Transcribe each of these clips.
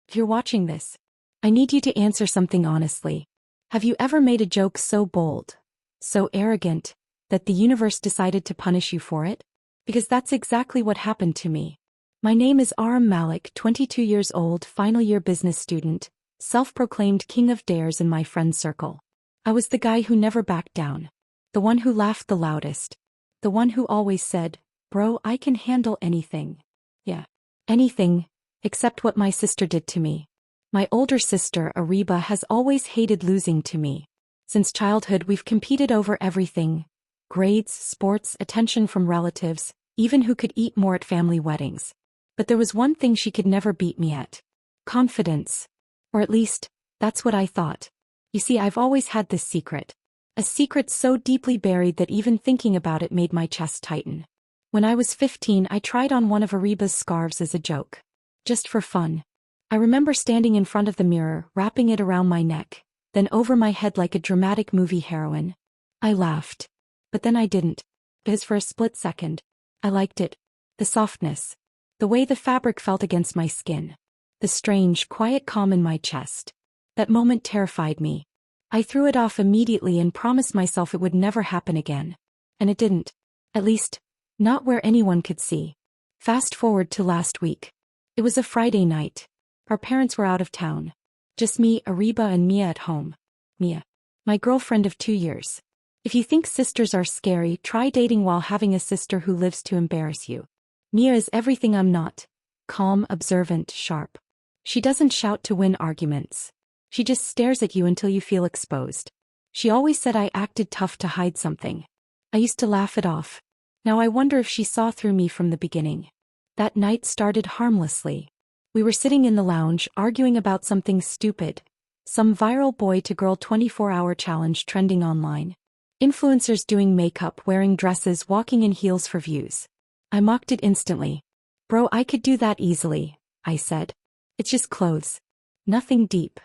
if you're watching this, I need you to answer something honestly. Have you ever made a joke so bold, so arrogant, that the universe decided to punish you for it? Because that's exactly what happened to me. My name is Aram Malik, 22 years old, final year business student, self-proclaimed king of dares in my friend circle. I was the guy who never backed down. The one who laughed the loudest. The one who always said, "Bro, I can handle anything." Yeah. Anything, except what my sister did to me. My older sister, Ariba, has always hated losing to me. Since childhood we've competed over everything. Grades, sports, attention from relatives, even who could eat more at family weddings. But there was one thing she could never beat me at. Confidence. Or at least, that's what I thought. You see, I've always had this secret. A secret so deeply buried that even thinking about it made my chest tighten. When I was 15, I tried on one of Ariba's scarves as a joke. Just for fun. I remember standing in front of the mirror, wrapping it around my neck, then over my head like a dramatic movie heroine. I laughed. But then I didn't. Because for a split second, I liked it. The softness. The way the fabric felt against my skin. The strange, quiet calm in my chest. That moment terrified me. I threw it off immediately and promised myself it would never happen again. And it didn't. At least, not where anyone could see. Fast forward to last week. It was a Friday night. Our parents were out of town. Just me, Ariba, and Mia at home. Mia. My girlfriend of 2 years. If you think sisters are scary, try dating while having a sister who lives to embarrass you. Mia is everything I'm not. Calm, observant, sharp. She doesn't shout to win arguments. She just stares at you until you feel exposed. She always said I acted tough to hide something. I used to laugh it off. Now I wonder if she saw through me from the beginning. That night started harmlessly. We were sitting in the lounge, arguing about something stupid. Some viral boy-to-girl 24-hour challenge trending online. Influencers doing makeup, wearing dresses, walking in heels for views. I mocked it instantly. "Bro, I could do that easily," I said. "It's just clothes. Nothing deep."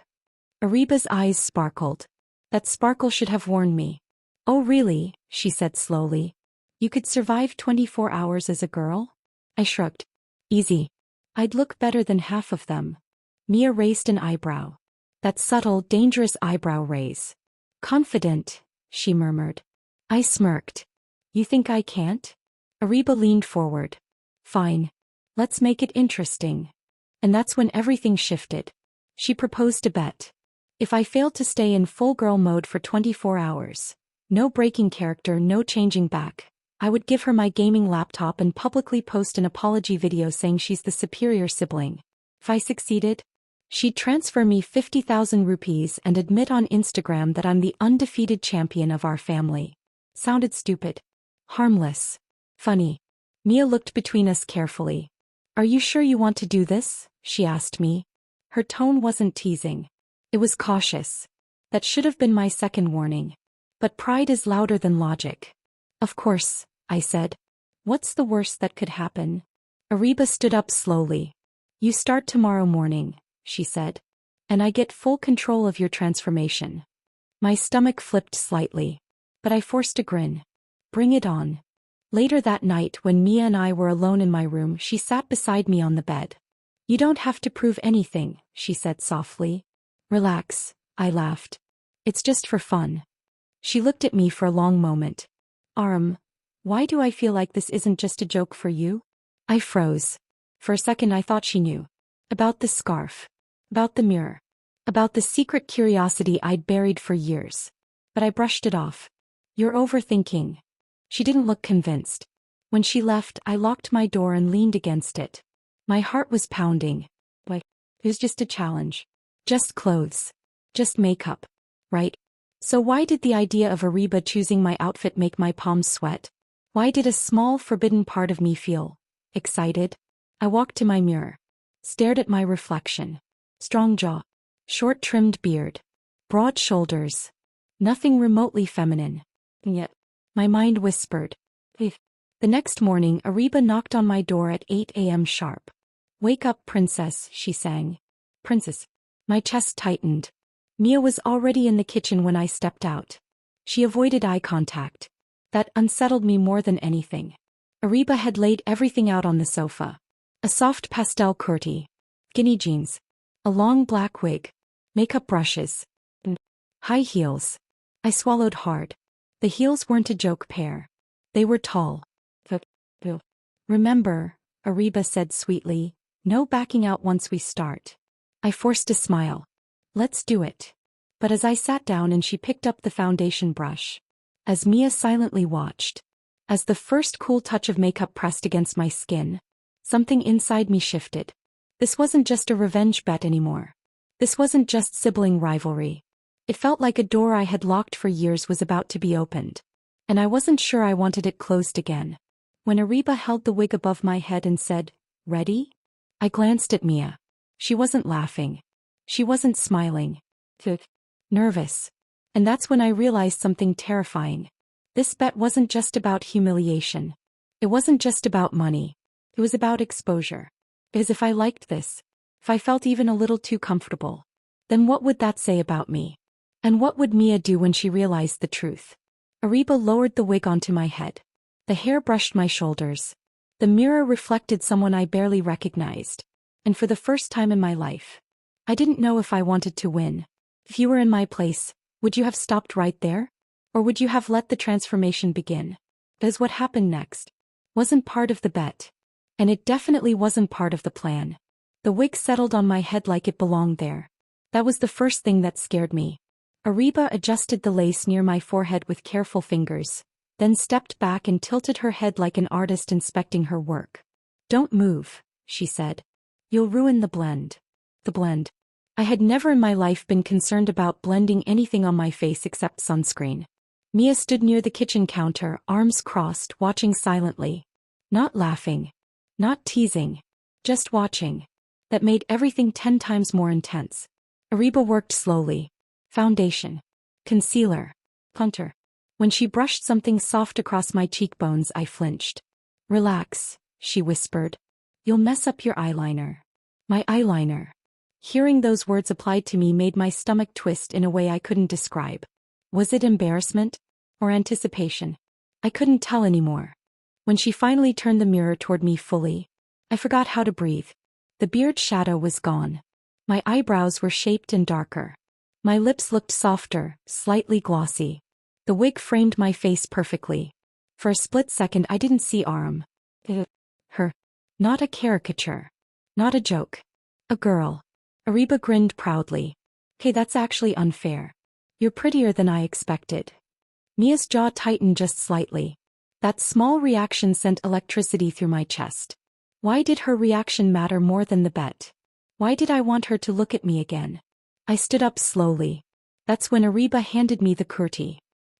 Ariba's eyes sparkled. That sparkle should have warned me. "Oh really?" she said slowly. "You could survive 24 hours as a girl?" I shrugged. "Easy. I'd look better than half of them." Mia raised an eyebrow. That subtle, dangerous eyebrow raise. "Confident," she murmured. I smirked. "You think I can't?" Ariba leaned forward. "Fine. Let's make it interesting." And that's when everything shifted. She proposed a bet. If I failed to stay in full girl mode for 24 hours, no breaking character, no changing back, I would give her my gaming laptop and publicly post an apology video saying she's the superior sibling. If I succeeded, she'd transfer me 50,000 rupees and admit on Instagram that I'm the undefeated champion of our family. Sounded stupid. Harmless. Funny. Mia looked between us carefully. "Are you sure you want to do this?" she asked me. Her tone wasn't teasing. It was cautious. That should have been my second warning. But pride is louder than logic. "Of course," I said. "What's the worst that could happen?" Ariba stood up slowly. "You start tomorrow morning," she said. "And I get full control of your transformation." My stomach flipped slightly. But I forced a grin. "Bring it on." Later that night, when Mia and I were alone in my room, she sat beside me on the bed. "You don't have to prove anything," she said softly. "Relax," I laughed. "It's just for fun." She looked at me for a long moment. "Aram, why do I feel like this isn't just a joke for you?" I froze. For a second I thought she knew. About the scarf. About the mirror. About the secret curiosity I'd buried for years. But I brushed it off. "You're overthinking." She didn't look convinced. When she left, I locked my door and leaned against it. My heart was pounding. But it was just a challenge. Just clothes. Just makeup. Right? So why did the idea of Ariba choosing my outfit make my palms sweat? Why did a small, forbidden part of me feel excited? I walked to my mirror. Stared at my reflection. Strong jaw. Short trimmed beard. Broad shoulders. Nothing remotely feminine. And yet, my mind whispered. "If." The next morning, Ariba knocked on my door at 8 a.m. sharp. "Wake up, princess," she sang. "Princess." My chest tightened. Mia was already in the kitchen when I stepped out. She avoided eye contact. That unsettled me more than anything. Ariba had laid everything out on the sofa. A soft pastel kurti. Skinny jeans. A long black wig, makeup brushes, and high heels. I swallowed hard. The heels weren't a joke pair. They were tall. Remember, Ariba said sweetly, no backing out once we start. I forced a smile. Let's do it. But as I sat down and she picked up the foundation brush, as Mia silently watched, as the first cool touch of makeup pressed against my skin, something inside me shifted. This wasn't just a revenge bet anymore. This wasn't just sibling rivalry. It felt like a door I had locked for years was about to be opened. And I wasn't sure I wanted it closed again. When Ariba held the wig above my head and said, "Ready?" I glanced at Mia. She wasn't laughing. She wasn't smiling. Nervous. And that's when I realized something terrifying. This bet wasn't just about humiliation. It wasn't just about money. It was about exposure. Because if I liked this, if I felt even a little too comfortable, then what would that say about me? And what would Mia do when she realized the truth? Ariba lowered the wig onto my head. The hair brushed my shoulders. The mirror reflected someone I barely recognized. And for the first time in my life, I didn't know if I wanted to win. If you were in my place, would you have stopped right there? Or would you have let the transformation begin? Because what happened next wasn't part of the bet. And it definitely wasn't part of the plan. The wig settled on my head like it belonged there. That was the first thing that scared me. Ariba adjusted the lace near my forehead with careful fingers, then stepped back and tilted her head like an artist inspecting her work. "Don't move," she said. "You'll ruin the blend." The blend. I had never in my life been concerned about blending anything on my face except sunscreen. Mia stood near the kitchen counter, arms crossed, watching silently. Not laughing. Not teasing. Just watching. That made everything 10 times more intense. Ariba worked slowly. Foundation. Concealer. Contour. When she brushed something soft across my cheekbones, I flinched. "Relax," she whispered. "You'll mess up your eyeliner." My eyeliner. Hearing those words applied to me made my stomach twist in a way I couldn't describe. Was it embarrassment? Or anticipation? I couldn't tell anymore. When she finally turned the mirror toward me fully, I forgot how to breathe. The beard shadow was gone. My eyebrows were shaped and darker. My lips looked softer, slightly glossy. The wig framed my face perfectly. For a split second I didn't see Aram. Her. Not a caricature. Not a joke. A girl. Ariba grinned proudly. "Hey, that's actually unfair. You're prettier than I expected." Mia's jaw tightened just slightly. That small reaction sent electricity through my chest. Why did her reaction matter more than the bet? Why did I want her to look at me again? I stood up slowly. That's when Ariba handed me the curti.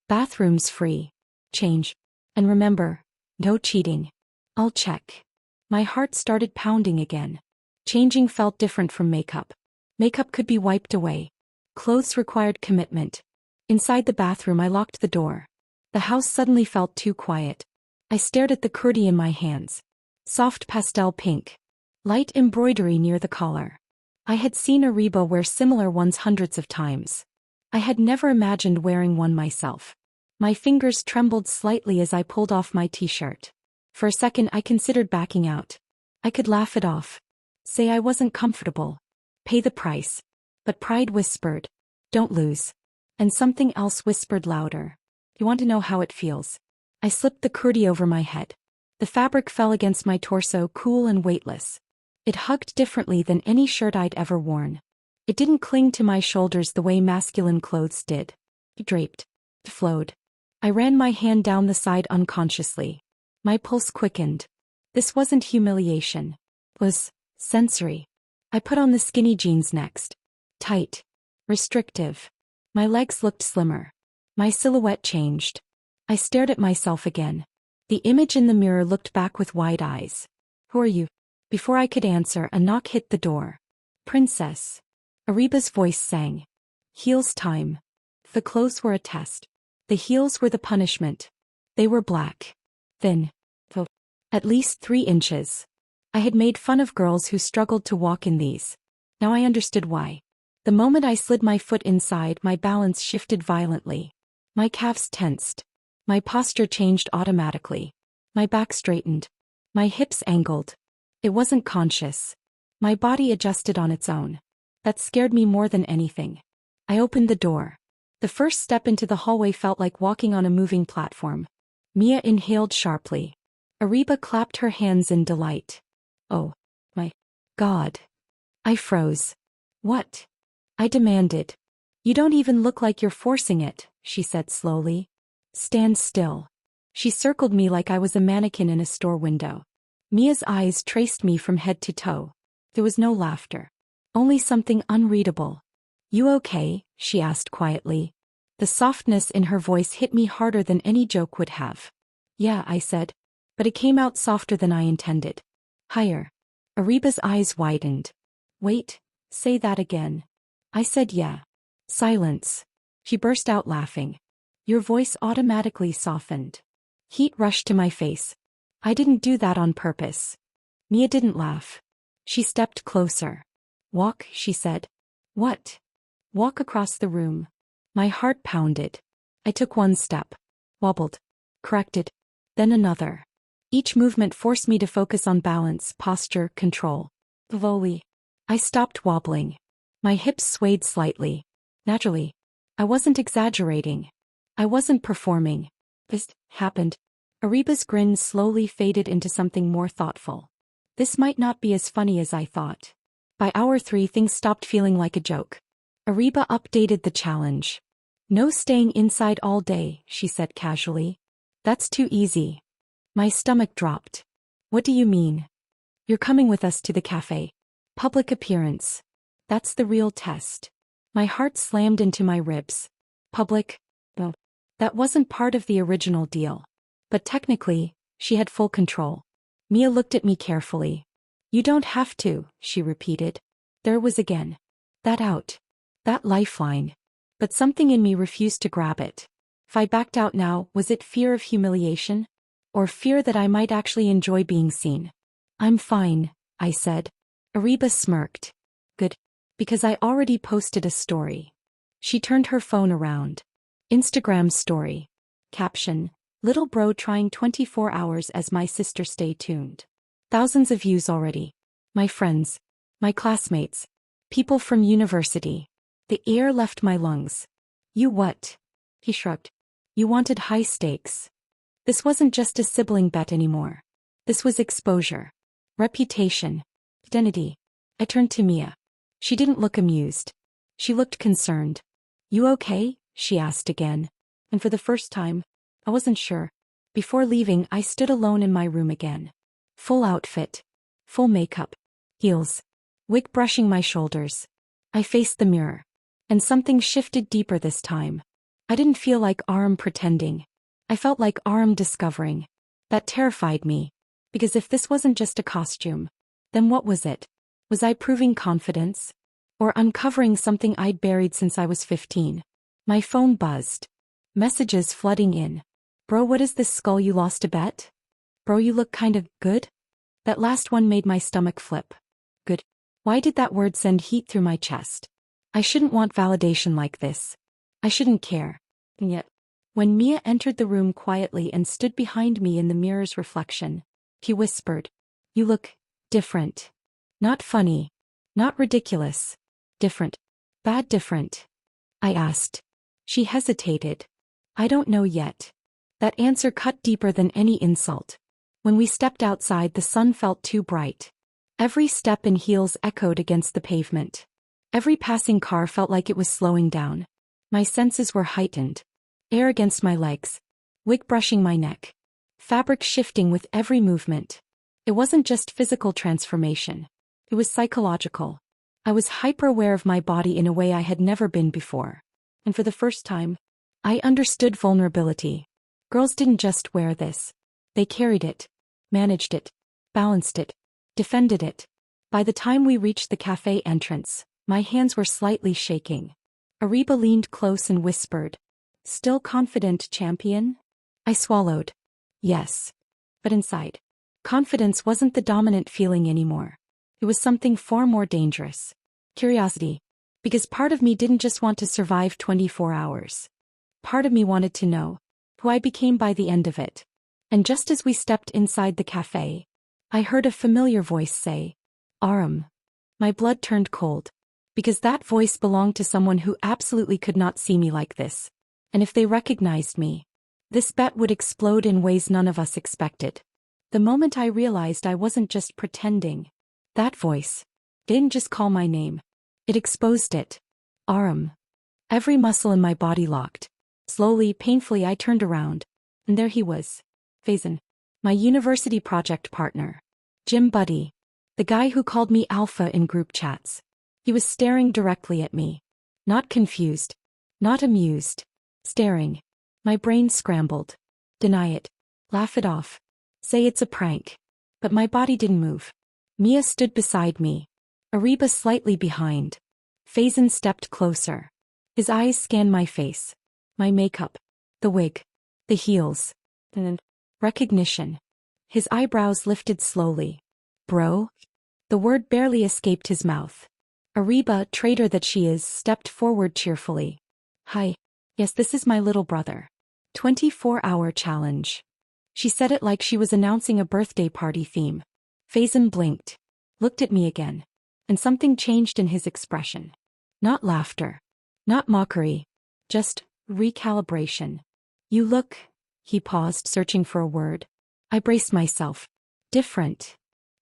"Bathrooms free. Change. And remember, no cheating." "I'll check." My heart started pounding again. Changing felt different from makeup. Makeup could be wiped away. Clothes required commitment. Inside the bathroom I locked the door. The house suddenly felt too quiet. I stared at the curti in my hands. Soft pastel pink. Light embroidery near the collar. I had seen Ariba wear similar ones hundreds of times. I had never imagined wearing one myself. My fingers trembled slightly as I pulled off my t-shirt. For a second I considered backing out. I could laugh it off. Say I wasn't comfortable. Pay the price. But pride whispered, "Don't lose." And something else whispered louder. "You want to know how it feels?" I slipped the curti over my head. The fabric fell against my torso, cool and weightless. It hugged differently than any shirt I'd ever worn. It didn't cling to my shoulders the way masculine clothes did. It draped. It flowed. I ran my hand down the side unconsciously. My pulse quickened. This wasn't humiliation. It was sensory. I put on the skinny jeans next. Tight. Restrictive. My legs looked slimmer. My silhouette changed. I stared at myself again. The image in the mirror looked back with wide eyes. "Who are you?" Before I could answer, a knock hit the door. "Princess." Ariba's voice sang. "Heels time." The clothes were a test. The heels were the punishment. They were black. Thin. At least 3 inches. I had made fun of girls who struggled to walk in these. Now I understood why. The moment I slid my foot inside, my balance shifted violently. My calves tensed. My posture changed automatically. My back straightened. My hips angled. It wasn't conscious. My body adjusted on its own. That scared me more than anything. I opened the door. The first step into the hallway felt like walking on a moving platform. Mia inhaled sharply. Ariba clapped her hands in delight. Oh, my God. I froze. What? I demanded. You don't even look like you're forcing it, she said slowly. Stand still. She circled me like I was a mannequin in a store window. Mia's eyes traced me from head to toe. There was no laughter. Only something unreadable. You okay? She asked quietly. The softness in her voice hit me harder than any joke would have. Yeah, I said. But it came out softer than I intended. Higher. Ariba's eyes widened. Wait, say that again. I said yeah. Silence. She burst out laughing. Your voice automatically softened. Heat rushed to my face. I didn't do that on purpose. Mia didn't laugh. She stepped closer. Walk, she said. What? Walk across the room. My heart pounded. I took one step. Wobbled. Corrected. Then another. Each movement forced me to focus on balance, posture, control. Slowly. I stopped wobbling. My hips swayed slightly. Naturally. I wasn't exaggerating. I wasn't performing. This happened. Ariba's grin slowly faded into something more thoughtful. This might not be as funny as I thought. By hour 3 things stopped feeling like a joke. Ariba updated the challenge. No staying inside all day, she said casually. That's too easy. My stomach dropped. What do you mean? You're coming with us to the cafe. Public appearance. That's the real test. My heart slammed into my ribs. Public? No. That wasn't part of the original deal. But technically, she had full control. Mia looked at me carefully. You don't have to, she repeated. There was again. That out. That lifeline. But something in me refused to grab it. If I backed out now, was it fear of humiliation? Or fear that I might actually enjoy being seen? I'm fine, I said. Ariba smirked. Good. Because I already posted a story. She turned her phone around. Instagram story. Caption. Little bro trying 24 hours as my sister stay tuned. Thousands of views already. My friends. My classmates. People from university. The air left my lungs. You what? He shrugged. You wanted high stakes. This wasn't just a sibling bet anymore. This was exposure. Reputation. Identity. I turned to Mia. She didn't look amused. She looked concerned. You okay? She asked again. And for the first time, I wasn't sure. Before leaving, I stood alone in my room again. Full outfit. Full makeup. Heels. Wig brushing my shoulders. I faced the mirror. And something shifted deeper this time. I didn't feel like Aram pretending. I felt like Aram discovering. That terrified me. Because if this wasn't just a costume, then what was it? Was I proving confidence? Or uncovering something I'd buried since I was 15? My phone buzzed. Messages flooding in. Bro, what is this skull you lost a bet? Bro, you look kind of good? That last one made my stomach flip. Good. Why did that word send heat through my chest? I shouldn't want validation like this. I shouldn't care. And yet, when Mia entered the room quietly and stood behind me in the mirror's reflection, he whispered, You look different. Not funny. Not ridiculous. Different. Bad different. I asked. She hesitated. I don't know yet. That answer cut deeper than any insult. When we stepped outside, the sun felt too bright. Every step and heels echoed against the pavement. Every passing car felt like it was slowing down. My senses were heightened. Air against my legs. Wig brushing my neck. Fabric shifting with every movement. It wasn't just physical transformation. It was psychological. I was hyper-aware of my body in a way I had never been before. And for the first time, I understood vulnerability. Girls didn't just wear this. They carried it, managed it, balanced it, defended it. By the time we reached the cafe entrance, my hands were slightly shaking. Ariba leaned close and whispered, Still confident, champion? I swallowed. Yes. But inside, confidence wasn't the dominant feeling anymore. It was something far more dangerous. Curiosity. Because part of me didn't just want to survive 24 hours. Part of me wanted to know who I became by the end of it. And just as we stepped inside the cafe, I heard a familiar voice say, Aram. My blood turned cold. Because that voice belonged to someone who absolutely could not see me like this. And if they recognized me, this bet would explode in ways none of us expected. The moment I realized I wasn't just pretending, that voice didn't just call my name. It exposed it. Aram. Every muscle in my body locked. Slowly, painfully, I turned around. And there he was. Faison. My university project partner. Gym buddy. The guy who called me Alpha in group chats. He was staring directly at me. Not confused. Not amused. Staring. My brain scrambled. Deny it. Laugh it off. Say it's a prank. But my body didn't move. Mia stood beside me. Ariba slightly behind. Faison stepped closer. His eyes scanned my face. My makeup. The wig. The heels. And recognition. His eyebrows lifted slowly. Bro? The word barely escaped his mouth. Ariba, traitor that she is, stepped forward cheerfully. Hi. Yes, this is my little brother. 24-hour challenge. She said it like she was announcing a birthday party theme. Faison blinked. Looked at me again. And something changed in his expression. Not laughter. Not mockery. Just recalibration. You look. He paused, searching for a word. I braced myself. Different.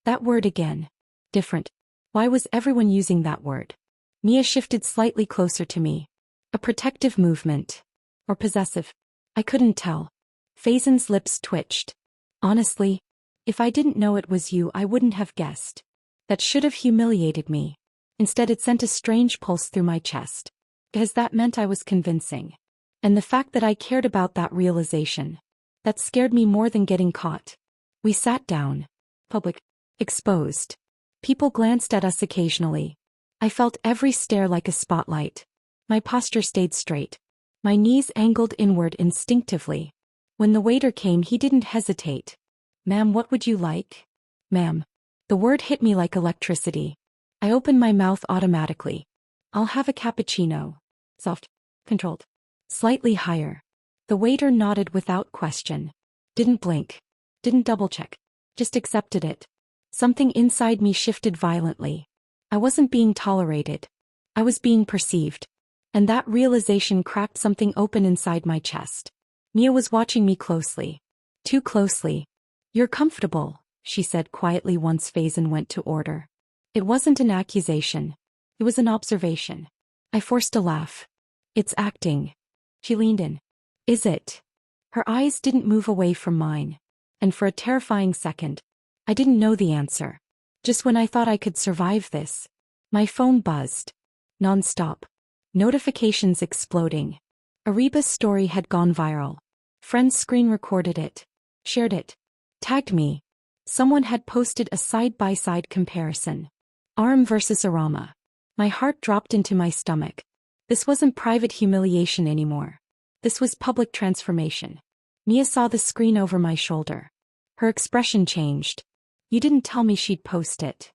That word again. Different. Why was everyone using that word? Mia shifted slightly closer to me. A protective movement. Or possessive. I couldn't tell. Faison's lips twitched. Honestly, if I didn't know it was you, I wouldn't have guessed. That should have humiliated me. Instead, it sent a strange pulse through my chest. Because that meant I was convincing. And the fact that I cared about that realization. That scared me more than getting caught. We sat down. Public. Exposed. People glanced at us occasionally. I felt every stare like a spotlight. My posture stayed straight. My knees angled inward instinctively. When the waiter came, he didn't hesitate. Ma'am, what would you like? Ma'am. The word hit me like electricity. I opened my mouth automatically. I'll have a cappuccino. Soft. Controlled. Slightly higher. The waiter nodded without question. Didn't blink. Didn't double-check. Just accepted it. Something inside me shifted violently. I wasn't being tolerated. I was being perceived. And that realization cracked something open inside my chest. Mia was watching me closely. Too closely. You're comfortable, she said quietly once Faison went to order. It wasn't an accusation. It was an observation. I forced a laugh. It's acting. She leaned in. Is it? Her eyes didn't move away from mine. And for a terrifying second, I didn't know the answer. Just when I thought I could survive this, my phone buzzed. Non-stop. Notifications exploding. Ariba's story had gone viral. Friends screen recorded it. Shared it. Tagged me. Someone had posted a side-by-side comparison. Aram versus Arama. My heart dropped into my stomach. This wasn't private humiliation anymore. This was public transformation. Mia saw the screen over my shoulder. Her expression changed. You didn't tell me she'd post it.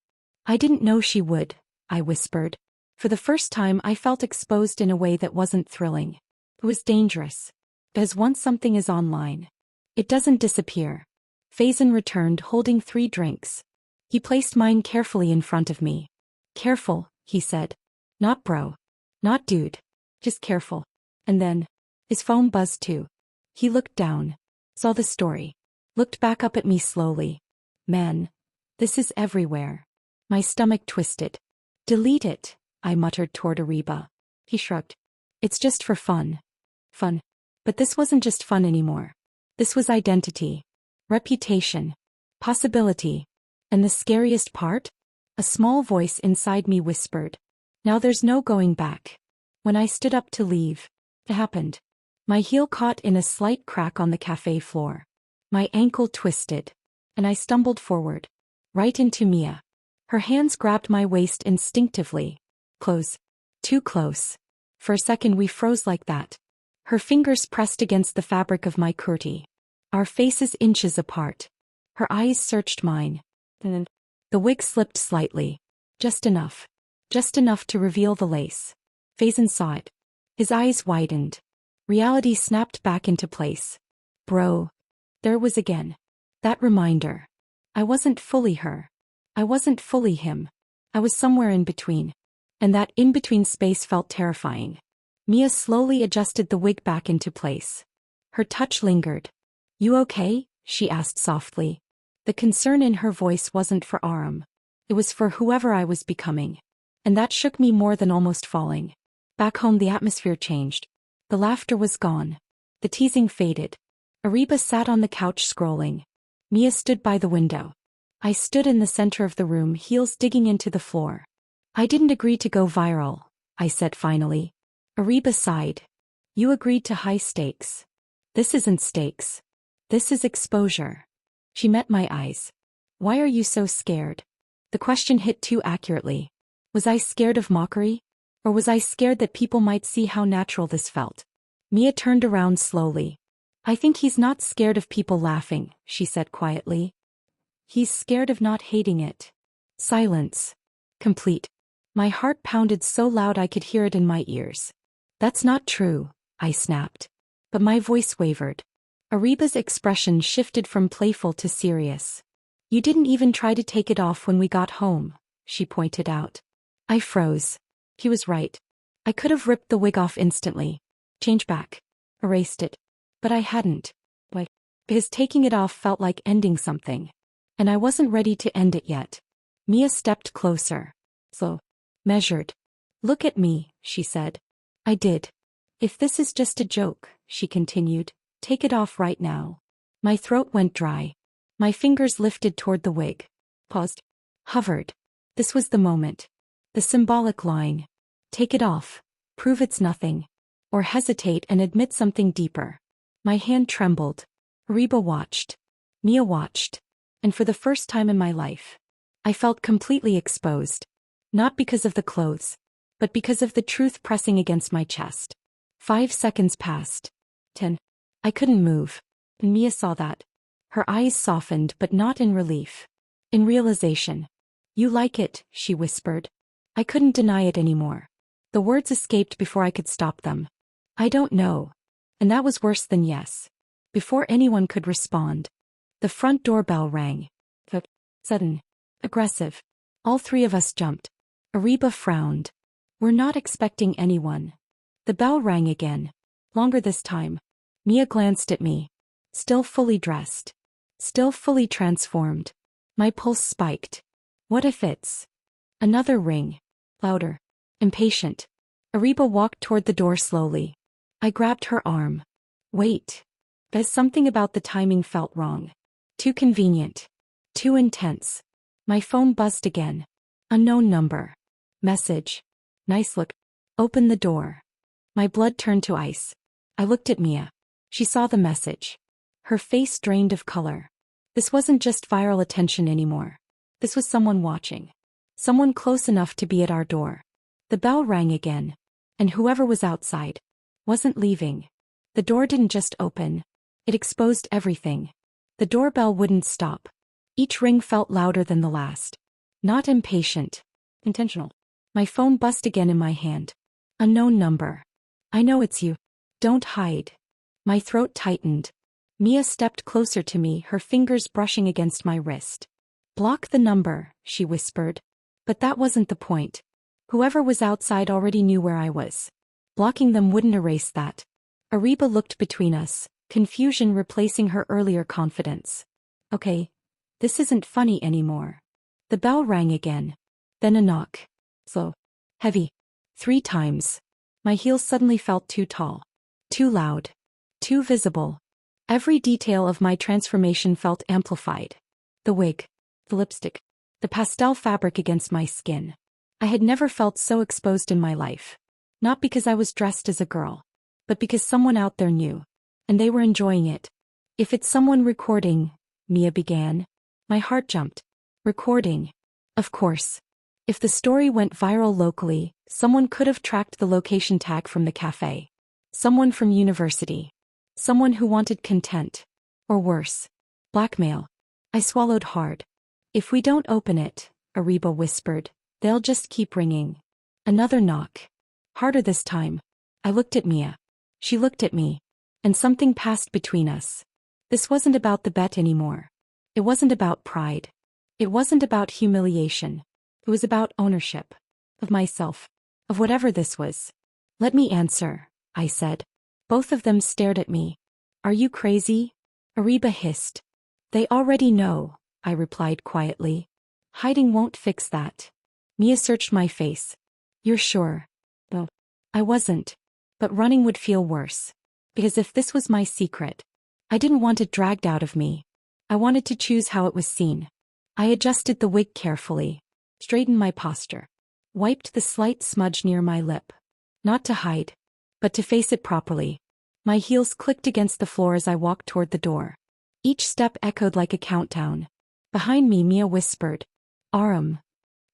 I didn't know she would, I whispered. For the first time, I felt exposed in a way that wasn't thrilling. It was dangerous. Because once something is online, it doesn't disappear. Faison returned holding 3 drinks. He placed mine carefully in front of me. Careful, he said. Not bro. Not dude. Just careful. And then, his phone buzzed too. He looked down. Saw the story. Looked back up at me slowly. Man, this is everywhere. My stomach twisted. Delete it, I muttered toward Ariba. He shrugged. It's just for fun. Fun. But this wasn't just fun anymore. This was identity. Reputation. Possibility. And the scariest part? A small voice inside me whispered. Now there's no going back. When I stood up to leave, it happened. My heel caught in a slight crack on the cafe floor. My ankle twisted. And I stumbled forward. Right into Mia. Her hands grabbed my waist instinctively. Close. Too close. For a second we froze like that. Her fingers pressed against the fabric of my kurti. Our faces inches apart. Her eyes searched mine. Then the wig slipped slightly. Just enough. Just enough to reveal the lace. Faison saw it. His eyes widened. Reality snapped back into place. Bro. There it was again. That reminder. I wasn't fully her. I wasn't fully him. I was somewhere in between. And that in-between space felt terrifying. Mia slowly adjusted the wig back into place. Her touch lingered. "You okay?" she asked softly. The concern in her voice wasn't for Aram. It was for whoever I was becoming. And that shook me more than almost falling. Back home the atmosphere changed. The laughter was gone. The teasing faded. Ariba sat on the couch scrolling. Mia stood by the window. I stood in the center of the room, heels digging into the floor. "I didn't agree to go viral," I said finally. Ariba sighed. "You agreed to high stakes. This isn't stakes. This is exposure." She met my eyes. "Why are you so scared?" The question hit too accurately. Was I scared of mockery? Or was I scared that people might see how natural this felt? Mia turned around slowly. "I think he's not scared of people laughing," she said quietly. "He's scared of not hating it." Silence. Complete. My heart pounded so loud I could hear it in my ears. "That's not true," I snapped. But my voice wavered. Ariba's expression shifted from playful to serious. "You didn't even try to take it off when we got home," she pointed out. I froze. He was right. I could have ripped the wig off instantly. Changed back. Erased it. But I hadn't. Why? Because taking it off felt like ending something. And I wasn't ready to end it yet. Mia stepped closer. Slow. Measured. "Look at me," she said. I did. "If this is just a joke," she continued, "take it off right now." My throat went dry. My fingers lifted toward the wig. Paused. Hovered. This was the moment. The symbolic line. Take it off. Prove it's nothing. Or hesitate and admit something deeper. My hand trembled. Reba watched. Mia watched. And for the first time in my life, I felt completely exposed. Not because of the clothes, but because of the truth pressing against my chest. 5 seconds passed. 10. I couldn't move. And Mia saw that. Her eyes softened, but not in relief. In realization. "You like it," she whispered. I couldn't deny it anymore. The words escaped before I could stop them. "I don't know." And that was worse than yes. Before anyone could respond, the front doorbell rang. Sudden. Aggressive. All three of us jumped. Ariba frowned. "We're not expecting anyone." The bell rang again. Longer this time. Mia glanced at me. Still fully dressed. Still fully transformed. My pulse spiked. What if it's another ring? Louder. Impatient. Ariba walked toward the door slowly. I grabbed her arm. "Wait." There's something about the timing felt wrong. Too convenient. Too intense. My phone buzzed again. Unknown number. Message. "Nice look. Open the door." My blood turned to ice. I looked at Mia. She saw the message. Her face drained of color. This wasn't just viral attention anymore. This was someone watching. Someone close enough to be at our door. The bell rang again. And whoever was outside wasn't leaving. The door didn't just open. It exposed everything. The doorbell wouldn't stop. Each ring felt louder than the last. Not impatient. Intentional. My phone buzzed again in my hand. Unknown number. "I know it's you. Don't hide." My throat tightened. Mia stepped closer to me, her fingers brushing against my wrist. "Block the number," she whispered. But that wasn't the point. Whoever was outside already knew where I was. Blocking them wouldn't erase that. Ariba looked between us, confusion replacing her earlier confidence. "Okay, this isn't funny anymore." The bell rang again. Then a knock. Slow. Heavy. 3 times. My heels suddenly felt too tall. Too loud. Too visible. Every detail of my transformation felt amplified. The wig. The lipstick. The pastel fabric against my skin. I had never felt so exposed in my life. Not because I was dressed as a girl, but because someone out there knew. And they were enjoying it. "If it's someone recording," Mia began. My heart jumped. Recording. Of course. If the story went viral locally, someone could have tracked the location tag from the cafe. Someone from university. Someone who wanted content. Or worse. Blackmail. I swallowed hard. "If we don't open it," Ariba whispered, "they'll just keep ringing." Another knock. Harder this time. I looked at Mia. She looked at me. And something passed between us. This wasn't about the bet anymore. It wasn't about pride. It wasn't about humiliation. It was about ownership. of myself, of whatever this was. Let me answer, I said. Both of them stared at me. Are you crazy? Ariba hissed. They already know, I replied quietly. Hiding won't fix that. Mia searched my face. You're sure? No, I wasn't. But running would feel worse. Because if this was my secret, I didn't want it dragged out of me. I wanted to choose how it was seen. I adjusted the wig carefully, straightened my posture, wiped the slight smudge near my lip. Not to hide, but to face it properly. My heels clicked against the floor as I walked toward the door. Each step echoed like a countdown. Behind me, Mia whispered, Aram.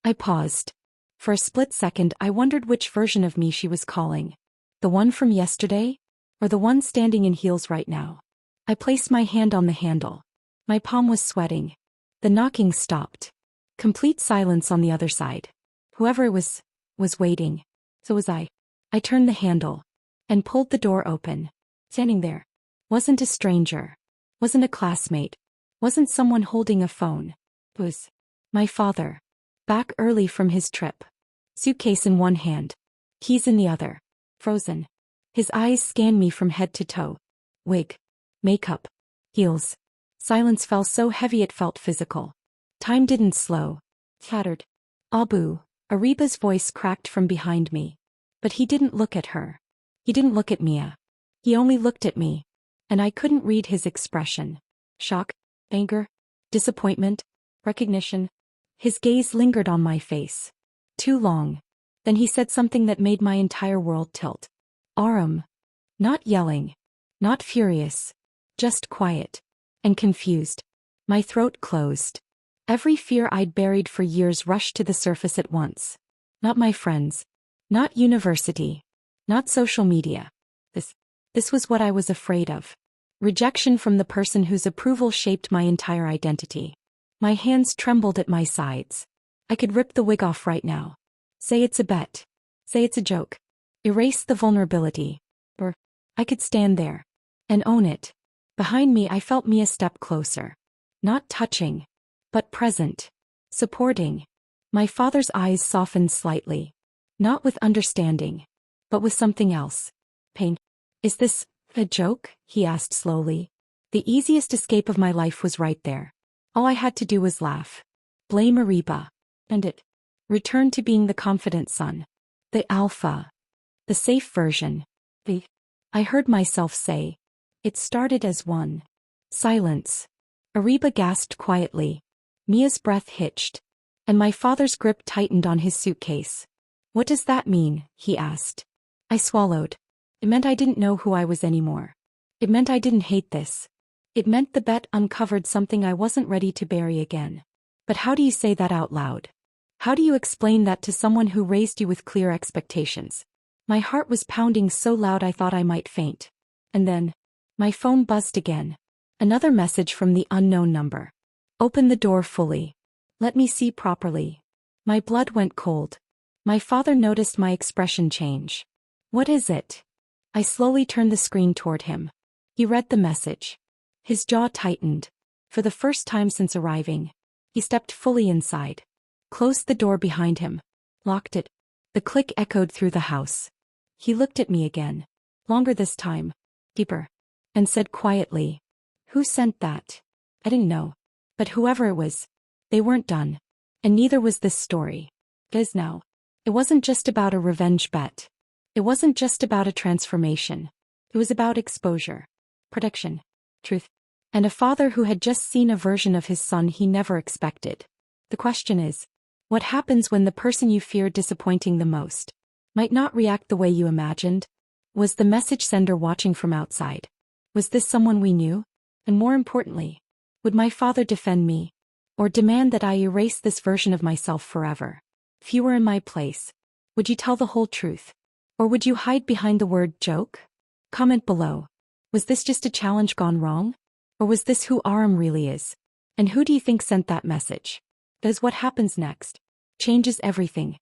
I paused. For a split second, I wondered which version of me she was calling. The one from yesterday? Or the one standing in heels right now? I placed my hand on the handle. My palm was sweating. The knocking stopped. Complete silence on the other side. Whoever it was waiting. So was I. I turned the handle and pulled the door open. Standing there wasn't a stranger, wasn't a classmate, wasn't someone holding a phone. It was my father, back early from his trip. Suitcase in one hand, keys in the other, frozen. His eyes scanned me from head to toe. Wig, makeup, heels. Silence fell so heavy it felt physical. Time didn't slow. Chattered. Abu, Ariba's voice cracked from behind me. But he didn't look at her. He didn't look at Mia. He only looked at me. And I couldn't read his expression. Shock, anger, disappointment, recognition. His gaze lingered on my face. Too long. Then he said something that made my entire world tilt. Aram. Not yelling. Not furious. Just quiet. And confused. My throat closed. Every fear I'd buried for years rushed to the surface at once. Not my friends. Not university. Not social media. This was what I was afraid of. Rejection from the person whose approval shaped my entire identity. My hands trembled at my sides. I could rip the wig off right now. Say it's a bet. Say it's a joke. Erase the vulnerability. Or I could stand there and own it. Behind me, I felt Mia step closer. Not touching, but present. Supporting. My father's eyes softened slightly. Not with understanding, but with something else. Pain. Is this a joke? He asked slowly. The easiest escape of my life was right there. All I had to do was laugh. Blame Ariba. And it. Return to being the confident son. The alpha. The safe version. I heard myself say. It started as one. Silence. Ariba gasped quietly. Mia's breath hitched. And my father's grip tightened on his suitcase. What does that mean? He asked. I swallowed. It meant I didn't know who I was anymore. It meant I didn't hate this. It meant the bet uncovered something I wasn't ready to bury again. But how do you say that out loud? How do you explain that to someone who raised you with clear expectations? My heart was pounding so loud I thought I might faint. And then, my phone buzzed again. Another message from the unknown number. Open the door fully. Let me see properly. My blood went cold. My father noticed my expression change. What is it? I slowly turned the screen toward him. He read the message. His jaw tightened. For the first time since arriving, he stepped fully inside. Closed the door behind him. Locked it. The click echoed through the house. He looked at me again. Longer this time. Deeper. And said quietly. Who sent that? I didn't know. But whoever it was, they weren't done. And neither was this story. Because now, it wasn't just about a revenge bet. It wasn't just about a transformation. It was about exposure, protection, truth, and a father who had just seen a version of his son he never expected. The question is, what happens when the person you fear disappointing the most might not react the way you imagined? Was the message sender watching from outside? Was this someone we knew? And more importantly, would my father defend me, or demand that I erase this version of myself forever? If you were in my place, would you tell the whole truth? Or would you hide behind the word joke? Comment below. Was this just a challenge gone wrong? Or was this who Aram really is? And who do you think sent that message? Because what happens next changes everything.